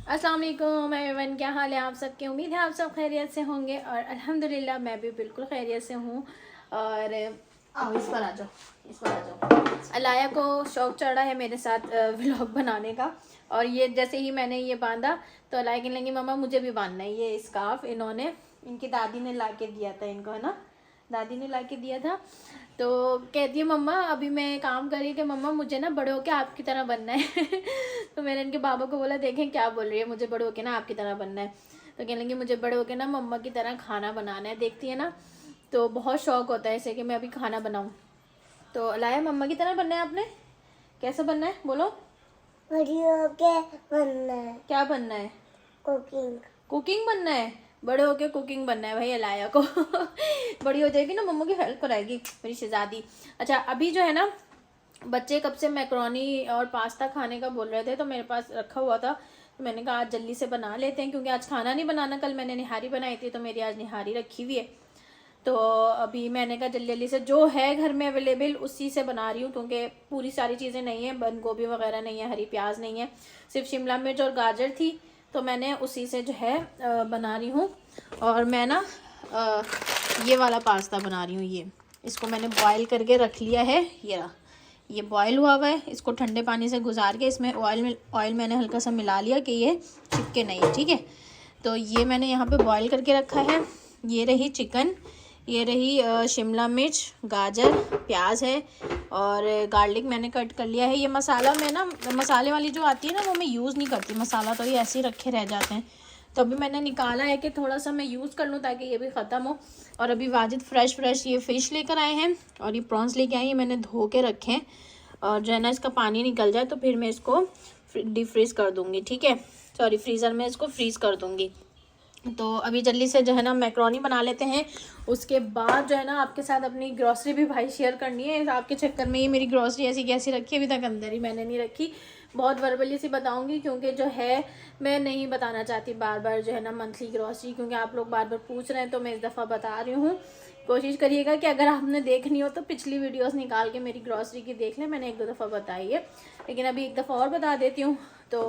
अस्सलाम वालेकुम एवरीवन, क्या हाल है आप सबके। उम्मीद है आप सब खैरियत से होंगे और अल्हम्दुलिल्लाह मैं भी बिल्कुल खैरियत से हूँ। और आओ इस पर आ जाओ, इस पर आ जाओ। अलाया को शौक़ चढ़ा है मेरे साथ व्लॉग बनाने का। और ये जैसे ही मैंने ये बांधा तो अलाया कहने लगी मम्मा मुझे भी बांधना है। ये स्कार्फ इन्होंने इनकी दादी ने ला के दिया था इनको, है ना, दादी ने ला के दिया था। तो कहती है मम्मा अभी मैं काम कर रही कि मम्मा मुझे ना बड़े होके आपकी तरह बनना है। तो मैंने इनके बाबा को बोला देखें क्या बोल रही है, मुझे बड़े होके ना आपकी तरह बनना है। तो कहने लगी मुझे बड़े होके ना मम्मा की तरह खाना बनाना है। देखती है ना, तो बहुत शौक होता है इसे कि मैं अभी खाना बनाऊँ। तो लाया मम्मा की तरह बनना है आपने। कैसे बनना है बोलो। बड़ी होके बनना है। क्या बनना है? कुकिंग। कुकिंग बनना है। बड़े होके कुकिंग बनना है भाई अलाया को। बड़ी हो जाएगी ना मम्मा की हेल्प कराएगी मेरी शहजादी। अच्छा अभी जो है ना, बच्चे कब से मैक्रोनी और पास्ता खाने का बोल रहे थे तो मेरे पास रखा हुआ था। तो मैंने कहा आज जल्दी से बना लेते हैं क्योंकि आज खाना नहीं बनाना। कल मैंने निहारी बनाई थी तो मेरी आज निहारी रखी हुई है। तो अभी मैंने कहा जल्दी जल्दी से जो है घर में अवेलेबल उसी से बना रही हूँ क्योंकि पूरी सारी चीज़ें नहीं है। बंद गोभी वगैरह नहीं है, हरी प्याज नहीं है, सिर्फ शिमला मिर्च और गाजर थी। तो मैंने उसी से जो है बना रही हूँ। और मैं ना ये वाला पास्ता बना रही हूँ। ये इसको मैंने बॉयल करके रख लिया है। ये बॉयल हुआ है। इसको ठंडे पानी से गुजार के इसमें ऑयल मैंने हल्का सा मिला लिया कि ये चिपके नहीं, ठीक है। तो ये मैंने यहाँ पे बॉयल करके रखा है। ये रही चिकन, ये रही शिमला मिर्च, गाजर, प्याज है और गार्लिक मैंने कट कर लिया है। ये मसाला मैं ना मसाले वाली जो आती है ना वो मैं यूज़ नहीं करती। मसाला तो ये ऐसे ही रखे रह जाते हैं। तो अभी मैंने निकाला है कि थोड़ा सा मैं यूज़ कर लूँ ताकि ये भी ख़त्म हो। और अभी वाजिद फ्रेश ये फ़िश लेकर आए हैं और ये प्रॉन्स लेके आई हैं। मैंने धो के रखे हैं और जो है ना इसका पानी निकल जाए तो फिर मैं इसको डीप फ्रीज़ कर दूँगी, ठीक है। सॉरी, फ्रीज़र में इसको फ्रीज़ कर दूँगी। तो अभी जल्दी से जो है ना मैक्रोनी बना लेते हैं। उसके बाद जो है ना आपके साथ अपनी ग्रॉसरी भी भाई शेयर करनी है। आपके चक्कर में ही मेरी ग्रॉसरी ऐसी कैसी रखी है अभी तक अंदर ही मैंने नहीं रखी। बहुत वर्बली सी बताऊंगी क्योंकि जो है मैं नहीं बताना चाहती बार बार जो है ना मंथली ग्रॉसरी, क्योंकि आप लोग बार बार पूछ रहे हैं तो मैं इस दफ़ा बता रही हूँ। कोशिश करिएगा कि अगर आपने देखनी हो तो पिछली वीडियोस निकाल के मेरी ग्रॉसरी की देख लें। मैंने एक दो दफ़ा बताई है लेकिन अभी एक दफ़ा और बता देती हूँ। तो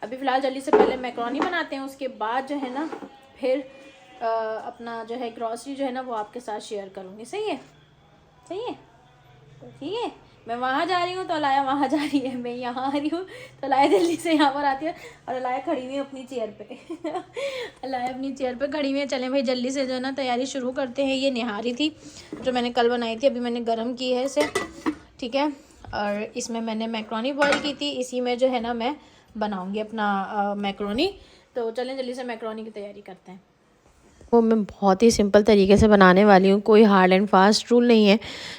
अभी फ़िलहाल जल्दी से पहले मैक्रोनी बनाते हैं, उसके बाद जो है ना फिर अपना जो है ग्रॉसरी जो है ना वो आपके साथ शेयर करूँगी। सही है, सही है, ठीक है। मैं वहाँ जा रही हूँ तो अलाया वहाँ जा रही है, मैं यहाँ आ रही हूँ तो अलाया जल्दी से यहाँ पर आती है और अलाया खड़ी हुई है अपनी चेयर पे। अलाया अपनी चेयर पे खड़ी हुई है। चलें भाई जल्दी से जो है ना तैयारी शुरू करते हैं। ये निहारी थी जो मैंने कल बनाई थी, अभी मैंने गर्म की है इसे, ठीक है। और इसमें मैंने मैक्रोनी बॉयल की थी, इसी में जो है ना मैं बनाऊँगी अपना मैक्रोनी। तो चलें जल्दी से मैक्रोनी की तैयारी करते हैं। वो मैं बहुत ही सिंपल तरीके से बनाने वाली हूँ। कोई हार्ड एंड फास्ट रूल नहीं है।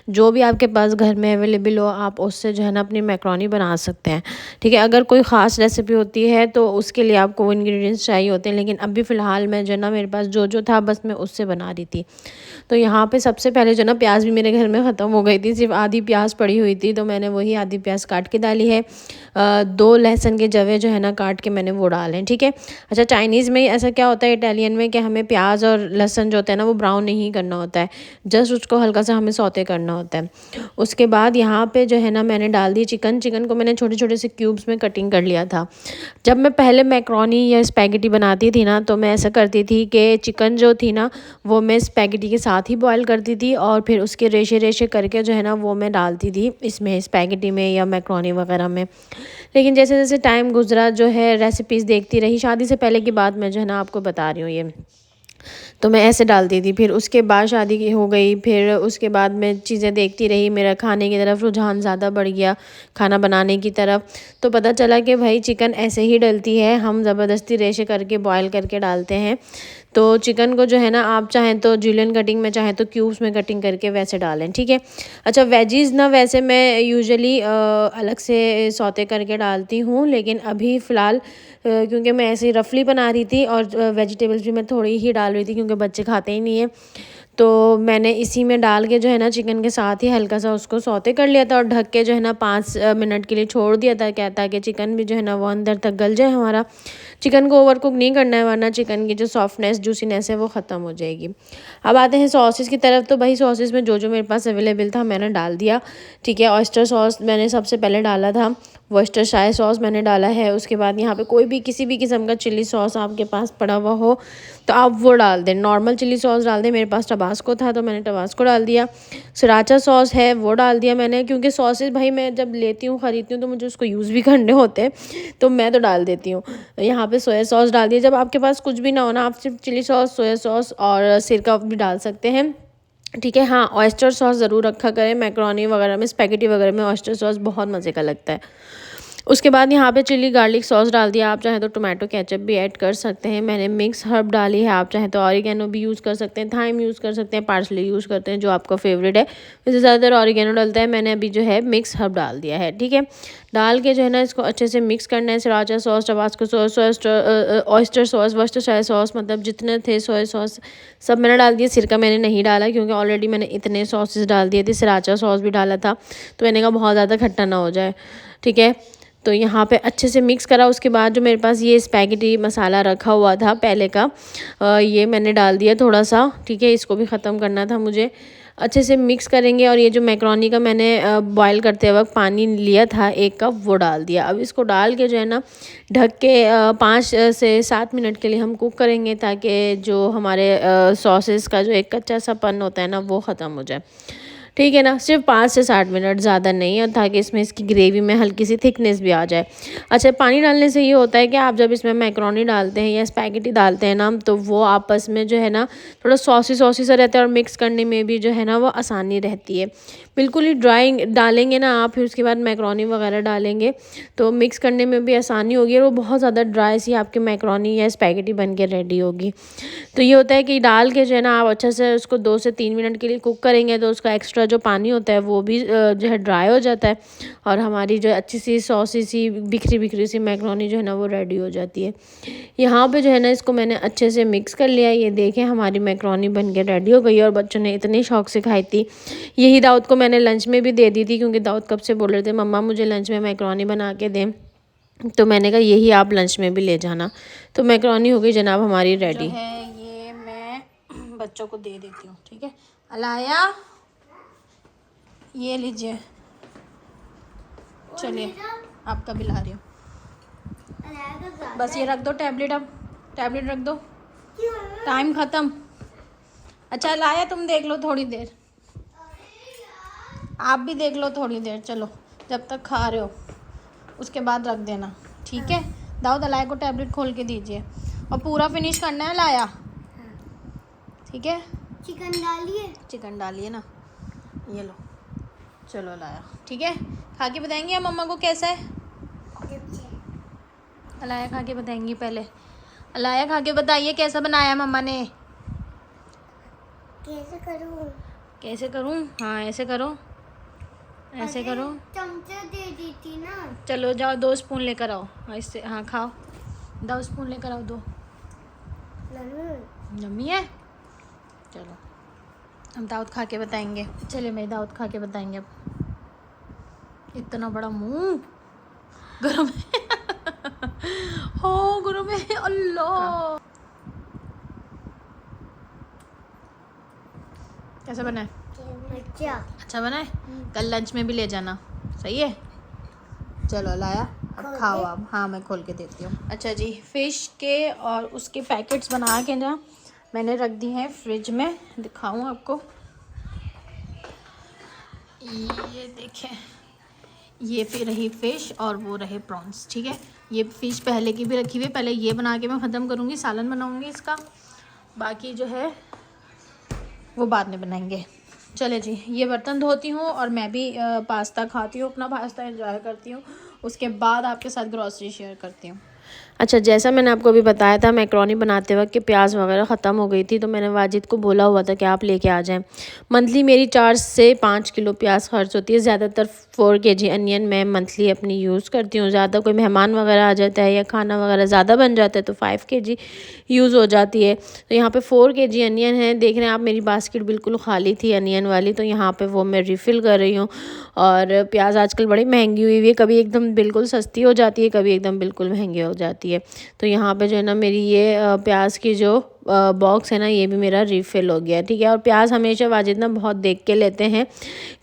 जो भी आपके पास घर में अवेलेबल हो आप उससे जो है ना अपनी मैक्रोनी बना सकते हैं, ठीक है। अगर कोई ख़ास रेसिपी होती है तो उसके लिए आपको वो इंग्रेडिएंट्स चाहिए होते हैं, लेकिन अभी फ़िलहाल मैं जो है ना मेरे पास जो था बस मैं उससे बना रही थी। तो यहाँ पे सबसे पहले जो ना प्याज भी मेरे घर में ख़त्म हो गई थी, सिर्फ आधी प्याज पड़ी हुई थी तो मैंने वही आधी प्याज काट के डाली है। 2 लहसुन के जवे जो है ना काट के मैंने वो डाले हैं, ठीक है। अच्छा चाइनीज़ में ऐसा क्या होता है इटालियन में कि हमें प्याज और लहसुन जो होता है ना वो ब्राउन नहीं करना होता है, जस्ट उसको हल्का सा हमें सौते करना होता है। उसके बाद यहाँ पे जो है ना मैंने डाल दी चिकन को मैंने छोटे छोटे से क्यूब्स में कटिंग कर लिया था। जब मैं पहले मैक्रोनी या स्पैगेटी बनाती थी ना तो मैं ऐसा करती थी कि चिकन जो थी ना वो मैं स्पैगेटी के साथ ही बॉयल करती थी और फिर उसके रेशे रेशे करके जो है ना वो मैं डालती थी इसमें स्पैगेटी में या मैक्रोनी वगैरह में। लेकिन जैसे जैसे टाइम गुजरा जो है रेसिपीज़ देखती रही, शादी से पहले की बात मैं जो है ना आपको बता रही हूँ ये, तो मैं ऐसे डालती थी। फिर उसके बाद शादी की हो गई, फिर उसके बाद मैं चीज़ें देखती रही, मेरा खाने की तरफ रुझान ज़्यादा बढ़ गया, खाना बनाने की तरफ। तो पता चला कि भाई चिकन ऐसे ही डलती है, हम ज़बरदस्ती रेशे करके बॉयल करके डालते हैं। तो चिकन को जो है ना आप चाहें तो जुलियन कटिंग में, चाहें तो क्यूब्स में कटिंग करके वैसे डालें, ठीक है। अच्छा वेजीज़ ना वैसे मैं यूजुअली अलग से सौते करके डालती हूँ, लेकिन अभी फ़िलहाल क्योंकि मैं ऐसे ही रफली बना रही थी और वेजिटेबल्स भी मैं थोड़ी ही डाल रही थी क्योंकि बच्चे खाते ही नहीं हैं, तो मैंने इसी में डाल के जो है ना चिकन के साथ ही हल्का सा उसको सौते कर लिया था और ढक के जो है ना 5 मिनट के लिए छोड़ दिया था, कहता है कि चिकन भी जो है ना वो अंदर तक गल जाए हमारा। चिकन को ओवर कुक नहीं करना है वरना चिकन की जो सॉफ्टनेस जूसीनेस है वो ख़त्म हो जाएगी। अब आते हैं सॉसेस की तरफ। तो भाई सॉसेस में जो मेरे पास अवेलेबल था मैंने डाल दिया, ठीक है। ऑयस्टर सॉस मैंने सबसे पहले डाला था, वर्सेस्टायरशायर सॉस मैंने डाला है। उसके बाद यहाँ पे कोई भी किसी भी किस्म का चिली सॉस आपके पास पड़ा हुआ हो तो आप वो डाल दें। नॉर्मल चिली सॉस डाल दें, मेरे पास टबास्को था तो मैंने टबास्को डाल दिया। सराचा सॉस है वो डाल दिया मैंने, क्योंकि सॉसेस भाई मैं जब लेती हूँ ख़रीदती हूँ तो मुझे उसको यूज़ भी करने होते हैं तो मैं तो डाल देती हूँ। यहाँ पे सोया सॉस डाल दिया। जब आपके पास कुछ भी ना हो ना, आप सिर्फ चिली सॉस, सोया सॉस और सिरका भी डाल सकते हैं, ठीक है। हाँ, ऑयस्टर सॉस ज़रूर रखा करें, मैक्रोनी वगैरह में, स्पैगेटी वगैरह में ऑयस्टर सॉस बहुत मज़े का लगता है। उसके बाद यहाँ पे चिली गार्लिक सॉस डाल दिया। आप चाहें तो टोमेटो केचप भी ऐड कर सकते हैं। मैंने मिक्स हर्ब डाली है, आप चाहें तो ऑरिगेनो भी यूज़ कर सकते हैं, थाइम यूज़ कर सकते हैं, पार्सले यूज़ करते हैं, जो आपका फेवरेट है। वैसे ज़्यादातर ऑरिगेनो डलता है, मैंने अभी जो है मिक्स हर्ब डाल दिया है, ठीक है। डाल के जो है ना इसको अच्छे से मिक्स करना है। Sriracha sauce, Tabasco sauce, oyster sauce, Worcestershire sauce, मतलब जितने थे सोया सॉस सब मैंने डाल दिया। सिरका मैंने नहीं डाला क्योंकि ऑलरेडी मैंने इतने सॉसेस डाल दिए थे, सराचा सॉस भी डाला था तो मैंने कहा बहुत ज़्यादा खट्टा ना हो जाए, ठीक है। तो यहाँ पे अच्छे से मिक्स करा। उसके बाद जो मेरे पास ये स्पैगेटी मसाला रखा हुआ था पहले का, ये मैंने डाल दिया थोड़ा सा, ठीक है। इसको भी ख़त्म करना था मुझे। अच्छे से मिक्स करेंगे और ये जो मैक्रोनी का मैंने बॉईल करते वक्त पानी लिया था 1 कप, वो डाल दिया। अब इसको डाल के जो है ना ढक के 5 से 7 मिनट के लिए हम कुक करेंगे, ताकि जो हमारे सॉसेस का जो एक कच्चा सा पन होता है ना वो ख़त्म हो जाए, ठीक है ना। सिर्फ 5 से 7 मिनट, ज़्यादा नहीं, और ताकि इसमें इसकी ग्रेवी में हल्की सी थिकनेस भी आ जाए। अच्छा, पानी डालने से ये होता है कि आप जब इसमें मैक्रोनी डालते हैं या स्पैगेटी डालते हैं ना, तो वो आपस में जो है ना थोड़ा सॉसी सॉसी सा रहता है और मिक्स करने में भी जो है ना वो आसानी रहती है। बिल्कुल ही ड्राई डालेंगे ना आप, फिर उसके बाद मैक्रोनी वगैरह डालेंगे तो मिक्स करने में भी आसानी होगी और वो बहुत ज़्यादा ड्राई सी आपकी मैक्रोनी या स्पैगेटी बन के रेडी होगी। तो ये होता है कि डाल के जो है ना आप अच्छे से उसको 2 से 3 मिनट के लिए कुक करेंगे तो उसका एक्स्ट्रा जो पानी होता है वो भी जो है ड्राई हो जाता है और हमारी जो अच्छी सी सॉसी सी बिखरी बिखरी सी मैक्रोनी जो है ना वो रेडी हो जाती है। यहाँ पे जो है ना इसको मैंने अच्छे से मिक्स कर लिया। ये देखें हमारी मैक्रोनी बन के रेडी हो गई और बच्चों ने इतने शौक से खाई थी। यही दाऊद को मैंने लंच में भी दे दी थी, क्योंकि दाऊद कब से बोल रहे थे मम्मा मुझे लंच में मैक्रोनी बना के दें, तो मैंने कहा यही आप लंच में भी ले जाना। तो मैक्रोनी हो गई जनाब हमारी रेडी। जो है ये मैं बच्चों को दे देती हूँ, ठीक है। अलाया ये लीजिए, चलिए आपका बिल आ रही हूँ। बस ये रख दो टैबलेट, अब टैबलेट रख दो, टाइम ख़त्म। अच्छा अलाया तुम देख लो थोड़ी देर, आप भी देख लो थोड़ी देर, चलो जब तक खा रहे हो उसके बाद रख देना, ठीक है। दाऊद अलाया को टैबलेट खोल के दीजिए और पूरा फिनिश करना है अलाया, ठीक है। चिकन डालिए ना, ये लो, चलो अलाया, ठीक है। खा के बताएंगी आप मम्मा को कैसा है। अलाया खा के बताएंगी पहले। अलाया खा के बताइए कैसा बनाया मम्मा ने। कैसे करूँ? हाँ ऐसे करो, ऐसे करो। चमचा दे दी थी ना। चलो जाओ 2 स्पून लेकर आओ, इससे हाँ खाओ, 2 स्पून लेकर आओ, 2 यम्मी है। चलो हम दाऊद खा के बताएंगे, चलिए मेरे दाऊद खा के बताएंगे। अब इतना बड़ा मुंह गरम है हो गरम है, अल्लाह। कैसा बना है? अच्छा बना है, कल लंच में भी ले जाना, सही है। चलो लाया, अब खाओ आप। हाँ मैं खोल के देती हूँ। अच्छा जी, फ़िश के और उसके पैकेट्स बना के ना मैंने रख दी हैं फ्रिज में, दिखाऊँ आपको। ये देखें, ये फिर रही फ़िश और वो रहे प्रॉन्स, ठीक है। ये फ़िश पहले की भी रखी हुई है, पहले ये बना के मैं ख़त्म करूँगी, सालन बनाऊँगी इसका, बाकी जो है वो बाद में बनाएंगे। चले जी, ये बर्तन धोती हूँ और मैं भी पास्ता खाती हूँ, अपना पास्ता एंजॉय करती हूँ, उसके बाद आपके साथ ग्रॉसरी शेयर करती हूँ। अच्छा, जैसा मैंने आपको अभी बताया था मैक्रोनी बनाते वक्त कि प्याज वगैरह ख़त्म हो गई थी, तो मैंने वाजिद को बोला हुआ था कि आप लेके आ जाएं। मंथली मेरी 4 से 5 किलो प्याज खर्च होती है। ज़्यादातर 4 kg अनियन मैं मंथली अपनी यूज़ करती हूँ। ज़्यादा कोई मेहमान वगैरह आ जाता है या खाना वगैरह ज़्यादा बन जाता है तो 5 kg यूज़ हो जाती है। तो यहाँ पर 4 kg अनियन है। देख रहे हैं आप, मेरी बास्केट बिल्कुल खाली थी अनियन वाली, तो यहाँ पर वो मैं रिफ़िल कर रही हूँ। और प्याज आजकल बड़ी महंगी हुई है, कभी एकदम बिल्कुल सस्ती हो जाती है, कभी एकदम बिल्कुल महंगी हो जाती है। तो यहाँ पे जो है ना मेरी ये प्याज की जो बॉक्स है ना ये भी मेरा रिफ़िल हो गया, ठीक है। और प्याज हमेशा वाजिद ना बहुत देख के लेते हैं,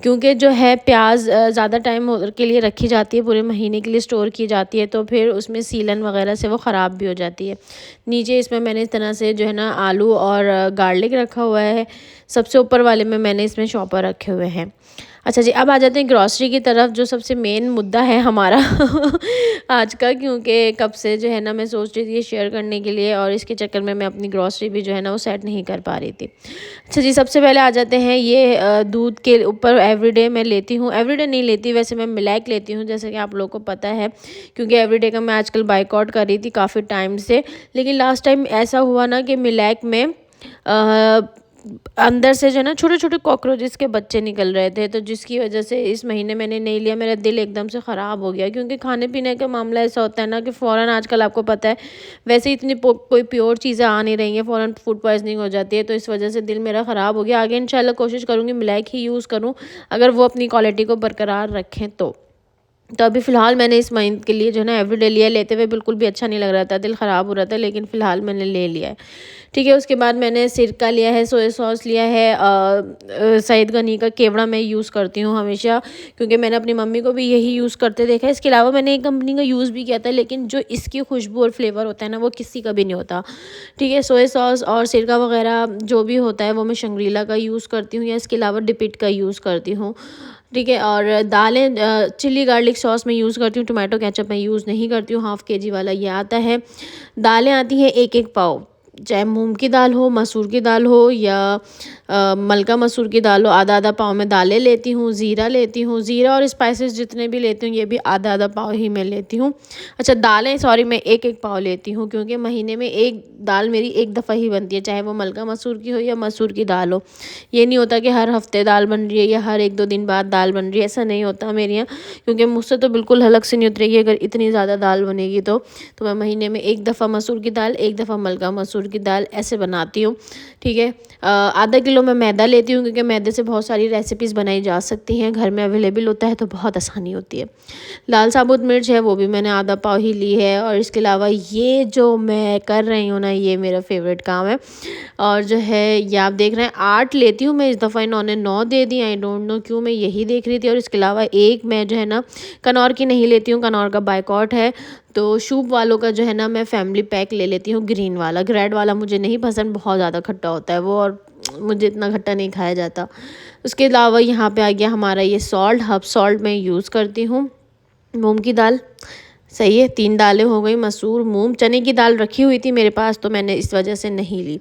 क्योंकि जो है प्याज ज़्यादा टाइम के लिए रखी जाती है, पूरे महीने के लिए स्टोर की जाती है, तो फिर उसमें सीलन वगैरह से वो ख़राब भी हो जाती है। नीचे इसमें मैंने इस तरह से जो है ना आलू और गार्लिक रखा हुआ है। सबसे ऊपर वाले में मैंने इसमें शॉपर रखे हुए हैं। अच्छा जी, अब आ जाते हैं ग्रॉसरी की तरफ, जो सबसे मेन मुद्दा है हमारा आज का, क्योंकि कब से जो है ना मैं सोच रही थी ये शेयर करने के लिए, और इसके चक्कर में मैं अपनी ग्रॉसरी भी जो है ना वो सेट नहीं कर पा रही थी। अच्छा जी, सबसे पहले आ जाते हैं ये दूध के ऊपर एवरीडे मैं लेती हूँ, एवरीडे नहीं लेती वैसे, मैं मिल्क लेती हूँ, जैसे कि आप लोगों को पता है, क्योंकि एवरीडे का मैं आजकल बाइकआउट कर रही थी काफ़ी टाइम से। लेकिन लास्ट टाइम ऐसा हुआ ना कि मिल्क में अंदर से जो है ना छोटे छोटे कॉकरोचेस के बच्चे निकल रहे थे, तो जिसकी वजह से इस महीने मैंने नहीं लिया। मेरा दिल एकदम से ख़राब हो गया, क्योंकि खाने पीने का मामला ऐसा होता है ना कि फ़ौरन, आजकल आपको पता है वैसे इतनी कोई प्योर चीज़ें आ नहीं रही हैं, फ़ौरन फूड पॉइजनिंग हो जाती है, तो इस वजह से दिल मेरा ख़राब हो गया। आगे इंशाल्लाह कोशिश करूँगी मिल्क ही यूज़ करूँ, अगर वो अपनी क्वालिटी को बरकरार रखें तो अभी फ़िलहाल मैंने इस महीने के लिए जो है ना एवरीडे लिया। लेते हुए बिल्कुल भी अच्छा नहीं लग रहा था, दिल ख़राब हो रहा था, लेकिन फ़िलहाल मैंने ले लिया है, ठीक है। उसके बाद मैंने सिरका लिया है, सोया सॉस लिया है, सईद गनी का केवड़ा मैं यूज़ करती हूँ हमेशा, क्योंकि मैंने अपनी मम्मी को भी यही यूज़ करते देखा है। इसके अलावा मैंने एक कंपनी का यूज़ भी किया था, लेकिन जो इसकी खुशबू और फ्लेवर होता है ना वो किसी का भी नहीं होता, ठीक है। सोया सॉस और सिरका वगैरह जो भी होता है वो मैं शंग्रीला का यूज़ करती हूँ, या इसके अलावा डिपिट का यूज़ करती हूँ, ठीक है। और दालें चिली गार्लिक सॉस मैं यूज़ करती हूँ, टोमेटो केचप मैं यूज़ नहीं करती हूँ, हाफ़ केजी वाला ये आता है। दालें आती हैं एक एक पाव, चाहे मूंग की दाल हो, मसूर की दाल हो, या मलका मसूर की दाल हो, आधा आधा पाव में दालें लेती हूँ। ज़ीरा लेती हूँ, ज़ीरा और स्पाइसेस जितने भी लेती हूँ ये भी आधा आधा पाव ही मैं लेती हूँ। अच्छा, दालें सॉरी मैं एक एक पाव लेती हूँ, क्योंकि महीने में एक दाल मेरी एक दफ़ा ही बनती है, चाहे वो मलका मसूर की हो या मसूर की दाल हो। ये नहीं होता कि हर हफ्ते दाल बन रही है या हर 1-2 दिन बाद दाल बन रही है, ऐसा नहीं होता मेरे यहाँ, क्योंकि मुझसे तो बिल्कुल हलक से नहीं उतरेगी अगर इतनी ज़्यादा दाल बनेगी तो मैं महीने में एक दफ़ा मसूर की दाल, एक दफ़ा मलका मसूर की दाल ऐसे बनाती हूँ, ठीक है। आधा किलो मैं मैदा लेती हूँ, क्योंकि मैदे से बहुत सारी रेसिपीज़ बनाई जा सकती हैं, घर में अवेलेबल होता है तो बहुत आसानी होती है। लाल साबुत मिर्च है वो भी मैंने आधा पाव ही ली है। और इसके अलावा ये जो मैं कर रही हूँ ना ये मेरा फेवरेट काम है, और जो है ये आप देख रहे हैं 8 लेती हूँ मैं, इस दफ़ा इन्होंने 9 दे दी, आई डोंट नो क्यों, मैं यही देख रही थी। और इसके अलावा एक मैं जो है ना कनौर की नहीं लेती हूँ, कनौर का बाइकआउट है, तो शूप वालों का जो है ना मैं फैमिली पैक ले लेती हूँ, ग्रीन वाला। रेड वाला मुझे नहीं पसंद, बहुत ज़्यादा खट्टा होता है वो, और मुझे इतना खट्टा नहीं खाया जाता। उसके अलावा यहाँ पे आ गया हमारा ये सॉल्ट, हब सॉल्ट मैं यूज़ करती हूँ। मूंग की दाल, सही है, 3 दालें हो गई, मसूर, मूंग, चने की दाल रखी हुई थी मेरे पास तो मैंने इस वजह से नहीं ली।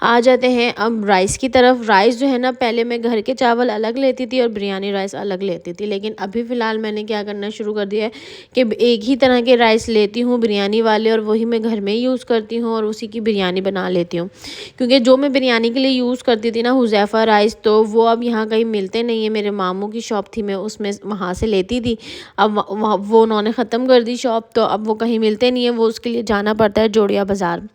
आ जाते हैं अब राइस की तरफ। राइस जो है ना पहले मैं घर के चावल अलग लेती थी और बिरयानी राइस अलग लेती थी, लेकिन अभी फ़िलहाल मैंने क्या करना शुरू कर दिया है कि एक ही तरह के राइस लेती हूँ, बिरयानी वाले, और वही मैं घर में ही यूज़ करती हूँ और उसी की बिरयानी बना लेती हूँ। क्योंकि जो मैं बिरयानी के लिए यूज़ करती थी ना हुज़ैफ़ा राइस, तो वो अब यहाँ कहीं मिलते नहीं है। मेरे मामू की शॉप थी, मैं उसमें वहाँ से लेती थी, अब वो उन्होंने ख़त्म कर दी शॉप, तो अब वो कहीं मिलते नहीं है, वो उसके लिए जाना पड़ता है जोड़िया बाज़ार।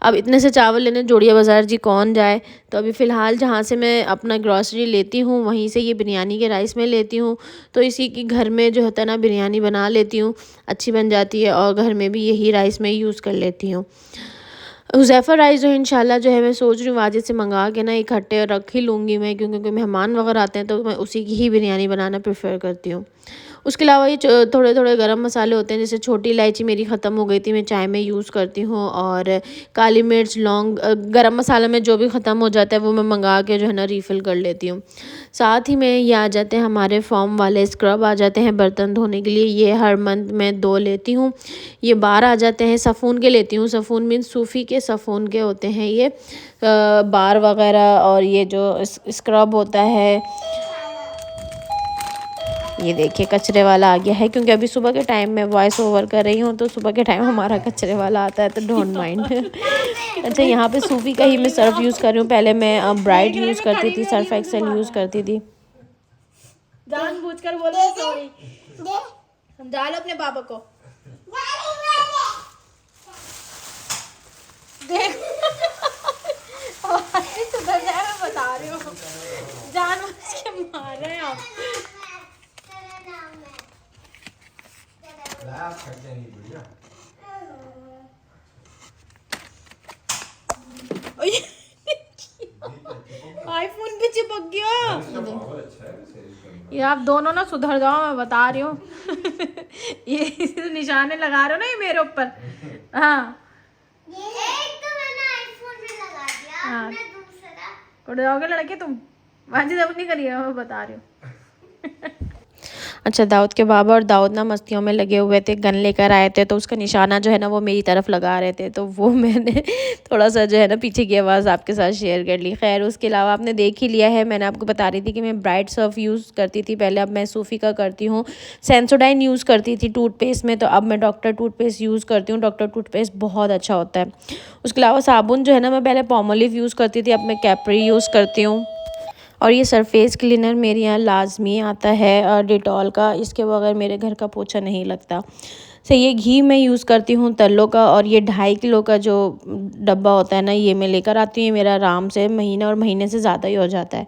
अब इतने से चावल लेने जोड़िया बाज़ार जी कौन जाए, तो अभी फ़िलहाल जहाँ से मैं अपना ग्रॉसरी लेती हूँ वहीं से ये बिरयानी के राइस में लेती हूँ, तो इसी की घर में जो होता है ना बिरयानी बना लेती हूँ, अच्छी बन जाती है, और घर में भी यही राइस में यूज़ कर लेती हूँ। हुज़ैफ़ा राइस जो है इंशाल्लाह जो है मैं सोच रही हूँ वाजिद से मंगा के ना इकट्ठे रख ही लूँगी मैं, क्योंकि कोई मेहमान वगैरह आते हैं तो मैं उसी की ही बिरयानी बनाना प्रेफर करती हूँ। उसके अलावा ये थोड़े थोड़े गरम मसाले होते हैं, जैसे छोटी इलायची मेरी ख़त्म हो गई थी, मैं चाय में यूज़ करती हूँ, और काली मिर्च, लौंग, गरम मसाला में जो भी ख़त्म हो जाता है वो मैं मंगा के जो है ना रीफ़िल कर लेती हूँ। साथ ही में ये आ जाते हैं हमारे फ़ॉर्म वाले स्क्रब आ जाते हैं बर्तन धोने के लिए, ये हर मंथ में 2 लेती हूँ। ये बार आ जाते हैं, सफ़ून के लेती हूँ, सफ़ून मीन्स सूफ़ी के सफ़ून के होते हैं ये बार वगैरह। और ये जो स्क्रब होता है, ये देखिए कचरे वाला आ गया है, क्योंकि अभी सुबह के टाइम में वॉइस ओवर कर रही हूँ, तो सुबह के टाइम हमारा कचरे वाला आता है, तो डोंट माइंड। अच्छा, यहाँ पे सूफी का ही मैं सर्फ यूज़ कर रही हूँ, पहले मैं ब्राइट यूज़ करती थी, सर्फ एक्सेल यूज़ करती थी। जानबूझकर बोल रही सॉरी, समझा लो अपने पापा को। देख सुधर जाए, मैं बता रही हूँ, जानबूझ के मार रहे हैं आप। आईफोन पे चिपक गया। ये आप दोनों ना सुधर जाओ, मैं बता रही हूँ। ये निशाने लगा रहे हो ना ये मेरे ऊपर। हाँ एक तो मैंने आईफोन में लगा दिया, हाँ। आपने दूसरा। उड़ जाओगे लड़के तुम। बाजी जब नहीं करिए, मैं बता रही हूँ। अच्छा, दाऊद के बाबा और दाऊद ना मस्तियों में लगे हुए थे, गन लेकर आए थे, तो उसका निशाना जो है ना वो मेरी तरफ लगा रहे थे, तो वो मैंने थोड़ा सा जो है ना पीछे की आवाज़ आपके साथ शेयर कर ली। खैर उसके अलावा आपने देख ही लिया है, मैंने आपको बता रही थी कि मैं ब्राइट सर्फ यूज़ करती थी पहले, अब मैं सूफी का करती हूँ। सेंसोडाइन यूज़ करती थी टूथपेस्ट में, तो अब मैं डॉक्टर टूथपेस्ट यूज़ करती हूँ। डॉक्टर टूथपेस्ट बहुत अच्छा होता है। उसके अलावा साबुन जो है ना, मैं पहले पॉमोलिव यूज़ करती थी, अब मैं कैप्री यूज़ करती हूँ। और ये सरफेस क्लीनर मेरे यहाँ लाजमी आता है डिटॉल का, इसके बगैर मेरे घर का पोछा नहीं लगता। से ये घी मैं यूज़ करती हूँ तल्लो का, और ये 2.5 किलो का जो डब्बा होता है ना, ये मैं लेकर आती हूँ। ये मेरा आराम से महीना और महीने से ज़्यादा ही हो जाता है।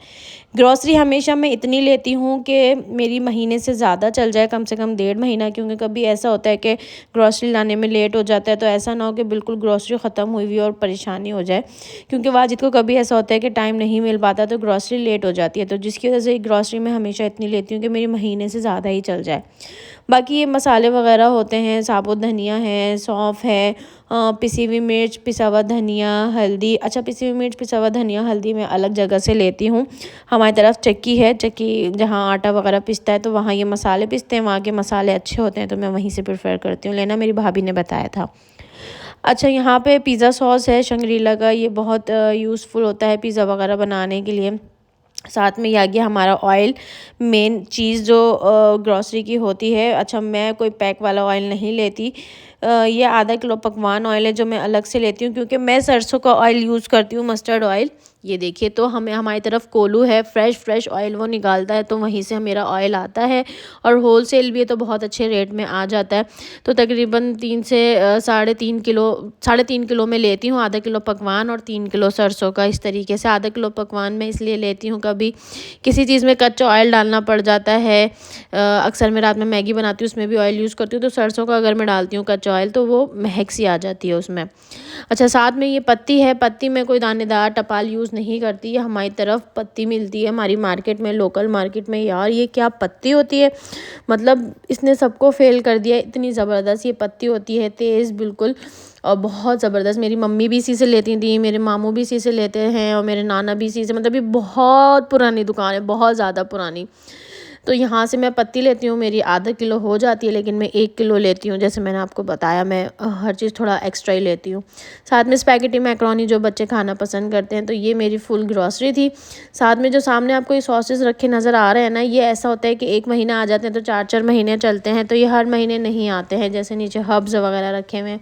ग्रॉसरी हमेशा मैं इतनी लेती हूँ कि मेरी महीने से ज़्यादा चल जाए, कम से कम 1.5 महीना, क्योंकि कभी ऐसा होता है कि ग्रॉसरी लाने में लेट हो जाता है, तो ऐसा ना हो कि बिल्कुल ग्रॉसरी ख़त्म हुई हुई और परेशानी हो जाए। क्योंकि वाजिद को कभी ऐसा होता है कि टाइम नहीं मिल पाता, तो ग्रॉसरी लेट हो जाती है, तो जिसकी वजह से ग्रॉसरी में हमेशा इतनी लेती हूँ कि मेरी महीने से ज़्यादा ही चल जाए। बाकी ये मसाले वगैरह होते हैं, साबुत धनिया है, सौंफ है, पिसी हुई मिर्च, पिसा हुआ धनिया, हल्दी। अच्छा, पिसी हुई मिर्च, पिसा हुआ धनिया, हल्दी मैं अलग जगह से लेती हूँ। हमारी तरफ चक्की है, चक्की जहाँ आटा वगैरह पिसता है, तो वहाँ ये मसाले पिसते हैं, वहाँ के मसाले अच्छे होते हैं, तो मैं वहीं से प्रेफर करती हूँ लेना। मेरी भाभी ने बताया था। अच्छा, यहाँ पे पिज़्ज़ा सॉस है शंग्रीला का, ये बहुत यूज़फुल होता है पिज़्ज़ा वगैरह बनाने के लिए। साथ में ये आ गया हमारा ऑयल, मेन चीज़ जो ग्रॉसरी की होती है। अच्छा, मैं कोई पैक वाला ऑयल नहीं लेती, ये आधा किलो पकवान ऑयल है जो मैं अलग से लेती हूँ, क्योंकि मैं सरसों का ऑयल यूज़ करती हूँ, मस्टर्ड ऑयल। ये देखिए, तो हमारी तरफ कोलू है, फ्रेश ऑयल वो निकालता है, तो वहीं से मेरा ऑयल आता है, और होलसेल भी है, तो बहुत अच्छे रेट में आ जाता है। तो तकरीबन 3 से 3.5 किलो मैं लेती हूँ, आधा किलो पकवान और 3 किलो सरसों का। इस तरीके से आधा किलो पकवान मैं इसलिए लेती हूँ, कभी किसी चीज़ में कच्चा ऑयल डालना पड़ जाता है। अक्सर मैं रात में मैगी बनाती हूँ, उसमें भी ऑयल यूज़ करती हूँ, तो सरसों का अगर मैं डालती हूँ कच्चा ऑयल, तो वो महक सी आ जाती है उसमें। अच्छा, साथ में ये पत्ती है, पत्ती में कोई दानेदार टपाल यूज़ नहीं करती है, हमारी तरफ पत्ती मिलती है हमारी मार्केट में, लोकल मार्केट में। यार ये क्या पत्ती होती है, मतलब इसने सबको फेल कर दिया, इतनी ज़बरदस्त ये पत्ती होती है, तेज़ बिल्कुल, और बहुत ज़बरदस्त। मेरी मम्मी भी इसी से लेती थी, मेरे मामू भी इसी से लेते हैं, और मेरे नाना भी इसी से, मतलब ये बहुत पुरानी दुकान है, बहुत ज़्यादा पुरानी। तो यहाँ से मैं पत्ती लेती हूँ, मेरी आधा किलो हो जाती है, लेकिन मैं 1 किलो लेती हूँ। जैसे मैंने आपको बताया, मैं हर चीज़ थोड़ा एक्स्ट्रा ही लेती हूँ। साथ में स्पैगेटी मैक्रोनी जो बच्चे खाना पसंद करते हैं, तो ये मेरी फुल ग्रॉसरी थी। साथ में जो सामने आपको ये सॉसेस रखे नज़र आ रहे हैं ना, ये ऐसा होता है कि 1 महीना आ जाते हैं, तो 4-4 महीने चलते हैं, तो ये हर महीने नहीं आते हैं। जैसे नीचे हब्स वगैरह रखे हुए हैं,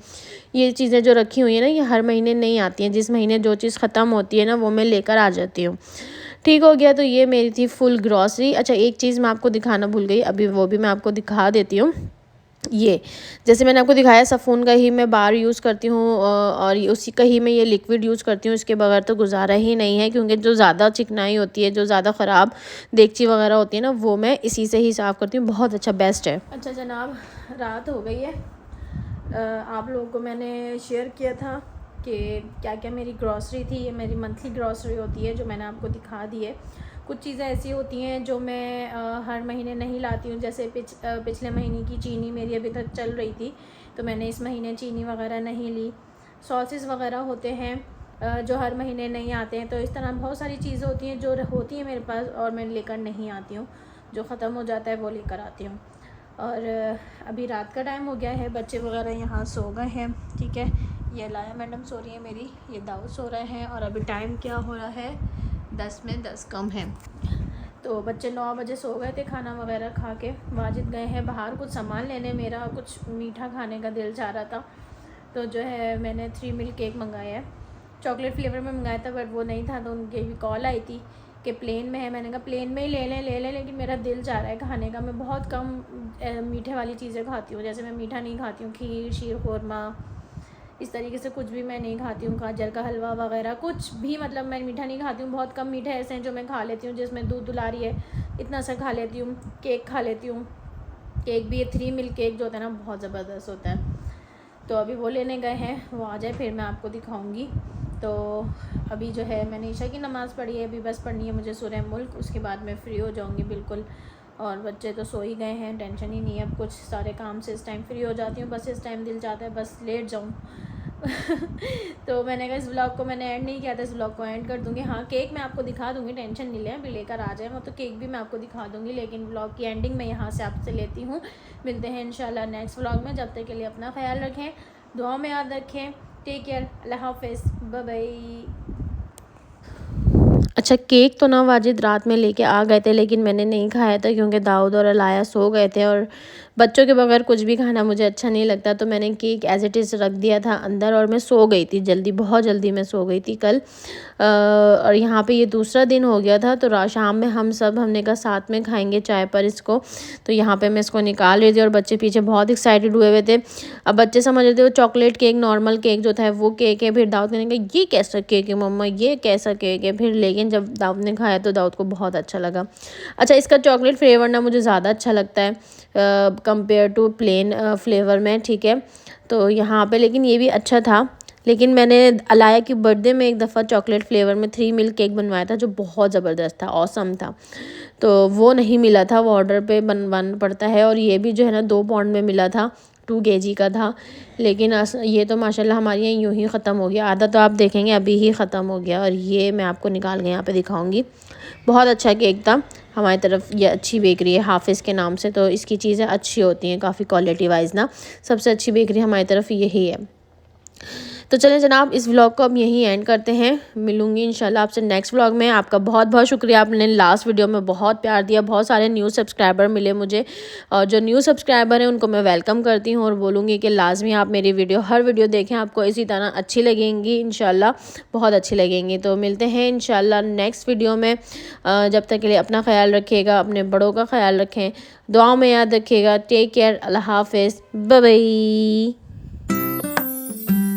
ये चीज़ें जो रखी हुई हैं ना, ये हर महीने नहीं आती हैं। जिस महीने जो चीज़ ख़त्म होती है ना, वो मैं लेकर आ जाती हूँ। ठीक हो गया, तो ये मेरी थी फुल ग्रॉसरी। अच्छा, एक चीज़ मैं आपको दिखाना भूल गई, अभी वो भी मैं आपको दिखा देती हूँ। ये जैसे मैंने आपको दिखाया, साफ़ून का ही मैं बार यूज़ करती हूँ, और उसी का ही मैं ये लिक्विड यूज़ करती हूँ। इसके बगैर तो गुजारा ही नहीं है, क्योंकि जो ज़्यादा चिकनाई होती है, जो ज़्यादा ख़राब देगची वगैरह होती है ना, वो मैं इसी से ही साफ़ करती हूँ। बहुत अच्छा, बेस्ट है। अच्छा जनाब, रात हो गई है। आप लोगों को मैंने शेयर किया था कि क्या क्या मेरी ग्रॉसरी थी। ये मेरी मंथली ग्रॉसरी होती है, जो मैंने आपको दिखा दी है। कुछ चीज़ें ऐसी होती हैं जो मैं हर महीने नहीं लाती हूँ। जैसे पिछले महीने की चीनी मेरी अभी तक चल रही थी, तो मैंने इस महीने चीनी वगैरह नहीं ली। सॉसेस वगैरह होते हैं जो हर महीने नहीं आते हैं। तो इस तरह बहुत सारी चीज़ें होती हैं जो होती हैं मेरे पास, और मैं लेकर नहीं आती हूँ। जो ख़त्म हो जाता है वो लेकर आती हूँ। और अभी रात का टाइम हो गया है, बच्चे वगैरह यहाँ सो गए हैं। ठीक है, ये लाया मैडम सो रही है मेरी, ये दाऊद सो रहे हैं, और अभी टाइम क्या हो रहा है, 10 में 10 कम है। तो बच्चे 9 बजे सो गए थे खाना वगैरह खा के। वाजिद गए हैं बाहर कुछ सामान लेने, मेरा कुछ मीठा खाने का दिल चाह रहा था, तो जो है मैंने 3 मिल्क केक मंगाया है। चॉकलेट फ्लेवर में मंगाया था, बट वो नहीं था, तो उनकी भी कॉल आई थी कि प्लेन में है। मैंने कहा प्लेन में ही ले लें, लेकिन मेरा दिल चाह रहा है खाने का। मैं बहुत कम मीठे वाली चीज़ें खाती हूँ, जैसे मैं मीठा नहीं खाती हूँ, खीर, शीर खुरमा, इस तरीके से कुछ भी मैं नहीं खाती हूँ। गाजर का हलवा वगैरह कुछ भी, मतलब मैं मीठा नहीं खाती हूँ। बहुत कम मीठे ऐसे हैं जो मैं खा लेती हूँ, जिसमें दूध दुलारी है, इतना सा खा लेती हूँ। केक खा लेती हूँ, केक भी ये 3 मिल्क केक जो होता है ना, बहुत ज़बरदस्त होता है। तो अभी वो लेने गए हैं, वो आ जाए फिर मैं आपको दिखाऊंगी। तो अभी जो है मैंने ईशा की नमाज़ पढ़ी है, अभी बस पढ़नी है मुझे सूरह मुल्क, उसके बाद मैं फ्री हो जाऊँगी बिल्कुल। और बच्चे तो सो ही गए हैं, टेंशन ही नहीं है अब कुछ, सारे काम से इस टाइम फ्री हो जाती हूँ। बस इस टाइम दिल चाहता है बस लेट जाऊँ। तो मैंने कहा इस व्लॉग को मैंने एंड नहीं किया था, इस व्लॉग को एंड कर दूँगी। हाँ, केक मैं आपको दिखा दूँगी, टेंशन नहीं लें, अभी लेकर आ जाए, वो तो केक भी मैं आपको दिखा दूँगी, लेकिन व्लॉग की एंडिंग मैं यहाँ से आपसे लेती हूँ। मिलते हैं इंशाल्लाह नेक्स्ट व्लॉग में, जब तक के लिए अपना ख्याल रखें, दुआ में याद रखें। टेक केयर, अल्लाह हाफिज़, बाय बाय। अच्छा, केक तो ना वाजिद रात में लेके आ गए थे, लेकिन मैंने नहीं खाया था क्योंकि दाऊद और अलाया सो गए थे और बच्चों के बगैर कुछ भी खाना मुझे अच्छा नहीं लगता। तो मैंने केक एज़ इट इज़ रख दिया था अंदर और मैं सो गई थी जल्दी, बहुत जल्दी मैं सो गई थी कल। और यहाँ पे ये दूसरा दिन हो गया था, तो शाम में हमने कहा साथ में खाएंगे चाय पर इसको। तो यहाँ पे मैं इसको निकाल रही थी और बच्चे पीछे बहुत एक्साइटेड हुए हुए थे। अब बच्चे समझ रहे थे वो चॉकलेट केक, नॉर्मल केक जो था वो केक है। फिर दाऊद ने कहा ये कैसा केक है मम्मा, ये कैसा केक है। फिर लेकिन जब दाऊद ने खाया तो दाऊद को बहुत अच्छा लगा। अच्छा, इसका चॉकलेट फ्लेवर ना मुझे ज़्यादा अच्छा लगता है कंपेयर टू प्लेन फ्लेवर में, ठीक है। तो यहाँ पे लेकिन ये भी अच्छा था। लेकिन मैंने अलाया की बर्थडे में एक दफ़ा चॉकलेट फ्लेवर में 3 मिल्क केक बनवाया था जो बहुत ज़बरदस्त था, ऑसम था। तो वो नहीं मिला था, वो ऑर्डर पे बनवाना पड़ता है। और ये भी जो है ना 2 पाउंड में मिला था, 2 kg का था। लेकिन ये तो माशाल्लाह हमारे यहाँ यूँ ही ख़त्म हो गया, आधा तो आप देखेंगे अभी ही ख़त्म हो गया। और ये मैं आपको निकाल के यहाँ पे दिखाऊंगी, बहुत अच्छा केक था। हमारी तरफ ये अच्छी बेकरी है हाफिज़ के नाम से, तो इसकी चीज़ें अच्छी होती हैं काफ़ी क्वालिटी वाइज ना। सबसे अच्छी बेकरी हमारी तरफ यही है। तो चलें जनाब, इस व्लॉग को अब यहीं एंड करते हैं। मिलूंगी इंशाल्लाह आपसे नेक्स्ट व्लॉग में। आपका बहुत बहुत शुक्रिया, आपने लास्ट वीडियो में बहुत प्यार दिया, बहुत सारे न्यू सब्सक्राइबर मिले मुझे। और जो न्यू सब्सक्राइबर हैं उनको मैं वेलकम करती हूँ और बोलूँगी कि लाजमी आप मेरी हर वीडियो देखें, आपको इसी तरह अच्छी लगेंगी इंशाल्लाह, बहुत अच्छी लगेंगी। तो मिलते हैं इंशाल्लाह नेक्स्ट वीडियो में। जब तक के लिए अपना ख्याल रखिएगा, अपने बड़ों का ख्याल रखें, दुआओं में याद रखिएगा। टेक केयर, अल्लाह हाफिज़, बाय बाय।